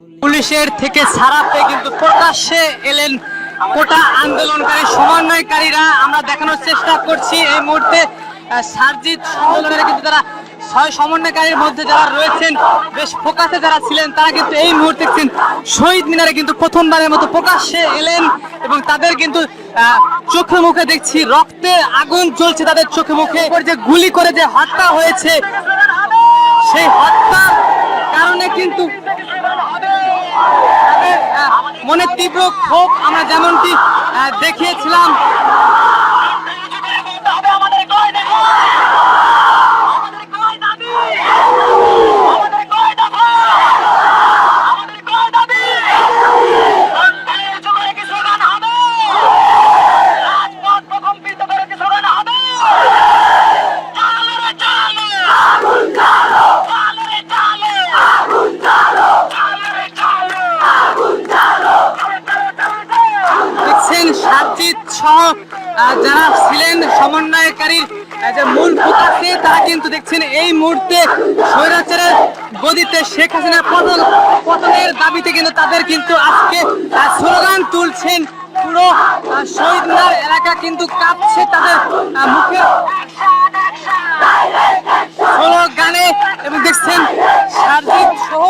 পুলিশের থেকে ছাড়া পেয়ে কিন্তু প্রকাশ্যে এলেন কোটা আন্দোলনকারী সমন্বয়কারীরা। আমরা দেখানোর চেষ্টা করছি এই মুহূর্তে সার্জিত সম্মেলনে কিন্তু তারা 6 সমন্বয়কারীর মধ্যে যারা রয়েছেন বেশ ফোকাসে যারা ছিলেন তারা কিন্তু এই মুহূর্তে শহীদ মিনারে কিন্তু প্রথমবারের মতো প্রকাশ্যে এলেন এবং তাদের কিন্তু চোখে মুখে দেখছি রক্তে আগুন জ্বলছে তাদের চোখে মুখে। যে গুলি করে যে হত্যা হয়েছে সেই হত্যার কারণে কিন্তু মনে তীব্র ক্ষোভ আমরা যেমনটি দেখিয়েছিলাম। সার্জিত সহ যারা ছিলেন সমন্বয়কারীর যে মূল ফোকাসে তারা কিন্তু দেখছেন এই মুহূর্তে স্বৈরাচারের গদিতে শেখ হাসিনার পতনের দাবিতে কিন্তু তাদের কিন্তু আজকে স্লোগান তুলছেন। পুরো শহীদ মিনার এলাকা কিন্তু কাঁপছে তাদের মুখে স্লোগানে এবং দেখছেন সার্জিত সহ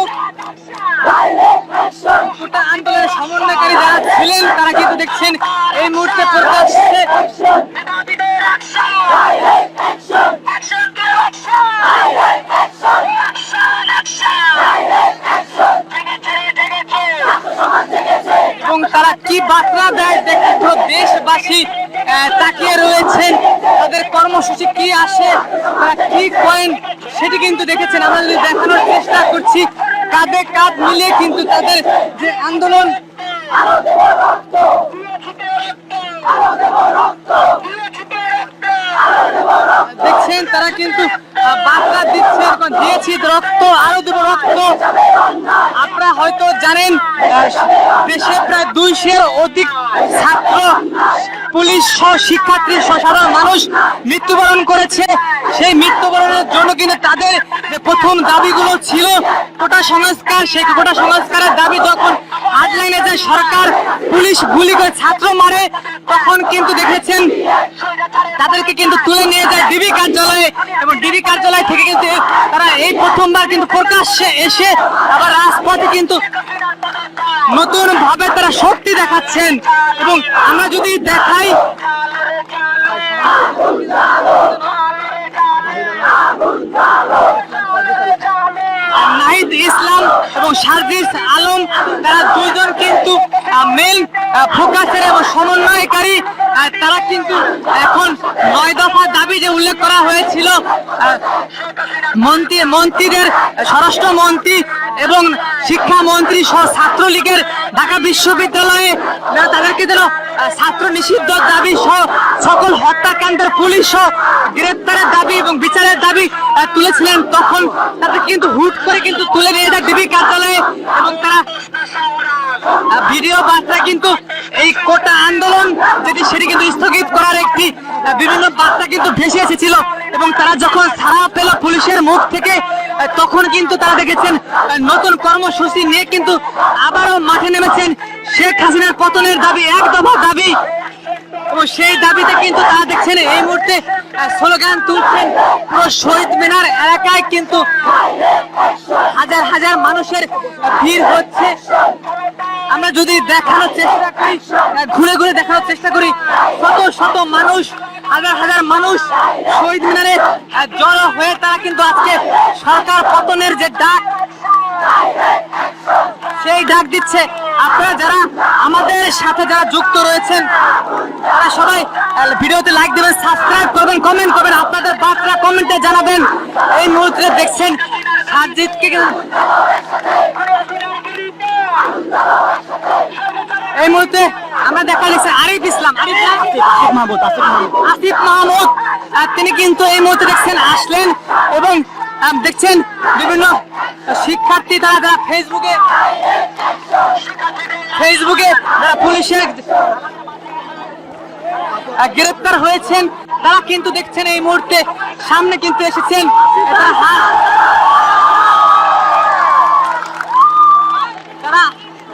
কোটা আন্দোলনের সমন্বয়কারী যারা ছিলেন তারা কিন্তু দেখছেন এই মুহূর্তে প্রকাশ্যে এবং তারা কি বার্তা দেয় দেখো দেশবাসী তাকিয়ে রয়েছেন তাদের কর্মসূচি কি আসে তারা কি করেন সেটি কিন্তু দেখেছেন। আমরা যদি দেখানোর চেষ্টা করছি কাঁধে কাঁধ মিলিয়ে কিন্তু তাদের যে আন্দোলন দেখছেন তারা কিন্তু বার্তা দিচ্ছে দিয়েছি রক্ত আরো দেব রক্ত। আপনারা হয়তো জানেন দেশে প্রায় 200-এর অধিক ছাত্র পুলিশ সহ শিক্ষার্থী সাধারণ মানুষ মৃত্যুবরণ করেছে। সেই মৃত্যুবরণের জন্য কিন্তু তাদের যে প্রথম দাবিগুলো ছিল কোটা সংস্কার, সেই কোটা সংস্কারের দাবি যখন হার্ডলাইনে যায় সরকার পুলিশ গুলি করে ছাত্র মারে তখন কিন্তু দেখেছেন তাদেরকে কিন্তু তুলে নিয়ে যায় ডিবি কার্যালয়ে এবং ডিবি কার্যালয় থেকে কিন্তু তারা এই প্রথমবার কিন্তু প্রকাশ্যে এসে আবার রাজপথে কিন্তু নতুন ভাবে তারা শক্তি দেখাচ্ছেন। এবং আমরা যদি দেখাই নাহিদ ইসলাম এবং সার্জিস আলম তারা দুইজন কিন্তু মেল ফোকাসের এবং সমন্বয়কারী। তারা কিন্তু এখন 9 দফা দাবি যে উল্লেখ করা হয়েছিল মন্ত্রীদের স্বরাষ্ট্রমন্ত্রী এবং শিক্ষামন্ত্রী সহ ছাত্রলীগের ঢাকা বিশ্ববিদ্যালয়ে তাদেরকে যেন ছাত্র নিষিদ্ধ দাবি সহ সকল হত্যাকাণ্ডের পুলিশ সহ গ্রেপ্তারের দাবি এবং বিচারের দাবি তুলেছিলেন তখন তাদের কিন্তু হুট করে কিন্তু তুলে নিয়ে যায় ডিবি কার্যালয়ে এবং তারা ভিডিও বার্তা কিন্তু এই কোটা আন্দোলন যেটি সেটি কিন্তু স্থগিত করার একটি বিভিন্ন বার্তা কিন্তু ভেসে এসেছিল এবং তারা যখন ছাড়া পেল পুলিশের মুখ থেকে তখন কিন্তু তারা দেখেছেন নতুন কর্মসূচি নিয়ে কিন্তু আবারও মাঠে নেমেছেন। শেখ হাসিনার পতনের দাবি এক দফা দাবি এবং সেই দাবিতে কিন্তু তারা দেখছেন এই মুহূর্তে স্লোগান তুলছেন। পুরো শহীদ মিনার এলাকায় কিন্তু হাজার হাজার মানুষের ভিড় হচ্ছে। আমরা যদি দেখানোর চেষ্টা করি ঘুরে ঘুরে দেখানোর চেষ্টা করি শত শত মানুষ হাজার হাজার মানুষ শহীদ মিনারে জড়ো হয়ে তারা কিন্তু আজকে সরকার পতনের যে ডাক সেই ডাক দিচ্ছে। আপনারা যারা আমাদের সাথে যারা যুক্ত রয়েছেন তারা সবাই ভিডিওতে লাইক দেবেন, সাবস্ক্রাইব করবেন, কমেন্ট করবেন, আপনাদের বার্তা কমেন্টে জানাবেন। এই মুহূর্তে দেখছেন সার্জিতকে এই মুহূর্তে আমরা দেখা যাচ্ছে আসিফ মাহমুদ তিনি কিন্তু এই মুহূর্তে দেখছেন আসলেন এবং দেখছেন বিভিন্ন শিক্ষার্থী তারা যারা ফেসবুকে যারা পুলিশের গ্রেপ্তার হয়েছেন তারা কিন্তু দেখছেন এই মুহূর্তে সামনে কিন্তু এসেছেন।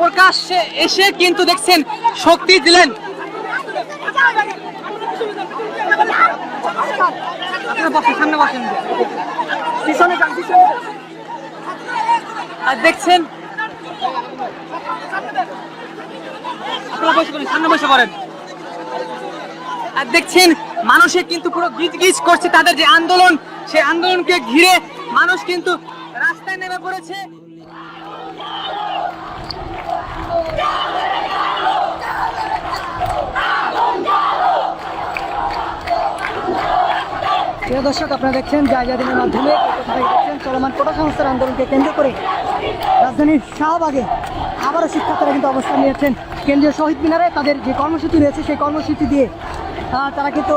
প্রকাশ্যে এসে কিন্তু দেখছেন শক্তি দিলেন। সামনে বসেন, পিছনে যান, পিছনে। আর দেখছেন আপনারা বসে পড়েন, সামনে বসে পড়েন। আর দেখছেন মানুষে কিন্তু পুরো গিজগিজ করছে, তাদের যে আন্দোলন সেই আন্দোলনকে ঘিরে মানুষ কিন্তু রাস্তায় নেমে পড়েছে। প্রিয় দর্শক, আপনারা দেখছেন জায়গা দিনের মাধ্যমে দেখছেন চলমান কোটা সংস্থার আন্দোলনকে কেন্দ্র করে রাজধানীর শাহবাগে আবারও শিক্ষার্থীরা কিন্তু অবস্থান নিয়েছেন কেন্দ্রীয় শহীদ মিনারে। তাদের যে কর্মসূচি রয়েছে সেই কর্মসূচি দিয়ে তারা কিন্তু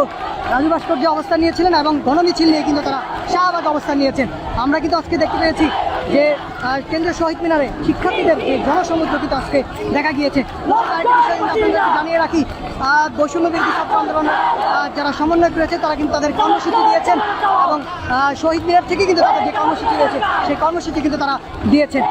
রাজু ভাস্কর্যে অবস্থান নিয়েছিলেন এবং গণমিছিল নিয়ে কিন্তু তারা শাহবাগে অবস্থান নিয়েছেন। আমরা কিন্তু আজকে দেখতে পেয়েছি যে কেন্দ্রীয় শহীদ মিনারে শিক্ষার্থীদের যে জনসমুদ্র কিন্তু আজকে দেখা গিয়েছে। আপনাদেরকে জানিয়ে রাখি, বৈষম্য বিরোধী ছাত্র আন্দোলনের যারা সমন্বয়ক রয়েছে তারা কিন্তু তাদের কর্মসূচি দিয়েছেন এবং শহীদ মিনার থেকে কিন্তু তাদের যে কর্মসূচি রয়েছে সেই কর্মসূচি কিন্তু তারা দিয়েছেন।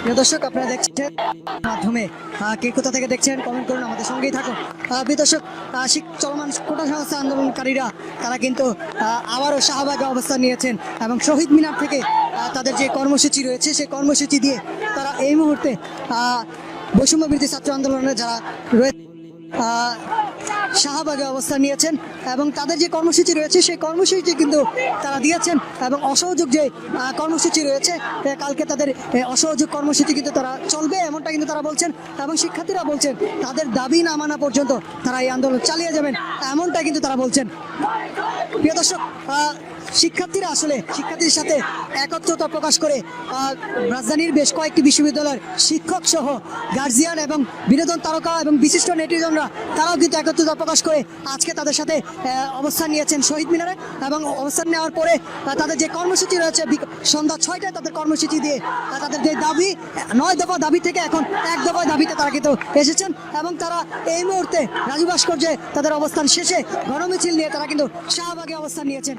প্রিয় দর্শক, আপনারা দেখছেন মাধ্যমে কে কোথা থেকে দেখছেন কমেন্ট করুন, আমাদের সঙ্গেই থাকুন। প্রিয় দর্শক, চলমান কোটা সংস্থা আন্দোলনকারীরা তারা কিন্তু আবারও শাহবাগে অবস্থান নিয়েছেন এবং শহীদ মিনার থেকে তাদের যে কর্মসূচি রয়েছে সেই কর্মসূচি দিয়ে তারা এই মুহূর্তে বৈষম্য বিরোধী ছাত্র আন্দোলনের যারা রয়েছে শাহবাগে অবস্থান নিয়েছেন এবং তাদের যে কর্মসূচি রয়েছে সেই কর্মসূচি কিন্তু তারা দিয়েছেন এবং অসহযোগ যে কর্মসূচি রয়েছে কালকে তাদের অসহযোগ কর্মসূচি কিন্তু তারা চলবে এমনটা কিন্তু তারা বলছেন এবং শিক্ষার্থীরা বলছেন তাদের দাবি না মানা পর্যন্ত তারা এই আন্দোলন চালিয়ে যাবেন এমনটা কিন্তু তারা বলছেন। প্রিয় দর্শক, শিক্ষার্থীরা আসলে শিক্ষার্থীর সাথে একত্রতা প্রকাশ করে রাজধানীর বেশ কয়েকটি বিশ্ববিদ্যালয়ের শিক্ষক সহ গার্জিয়ান এবং বিনোদন তারকা এবং বিশিষ্ট নেটিজনরা তারাও কিন্তু একত্রতা প্রকাশ করে আজকে তাদের সাথে অবস্থান নিয়েছেন শহীদ মিনারে এবং অবস্থান নেওয়ার পরে তাদের যে কর্মসূচি রয়েছে সন্ধ্যা 6টায় তাদের কর্মসূচি দিয়ে তাদের যে দাবি 9 দফা দাবি থেকে এখন 1 দফা দাবিতে তারা কিন্তু এসেছেন এবং তারা এই মুহূর্তে রাজু ভাস্কর্যে তাদের অবস্থান শেষে গণমিছিল নিয়ে তারা কিন্তু শাহবাগে অবস্থান নিয়েছেন।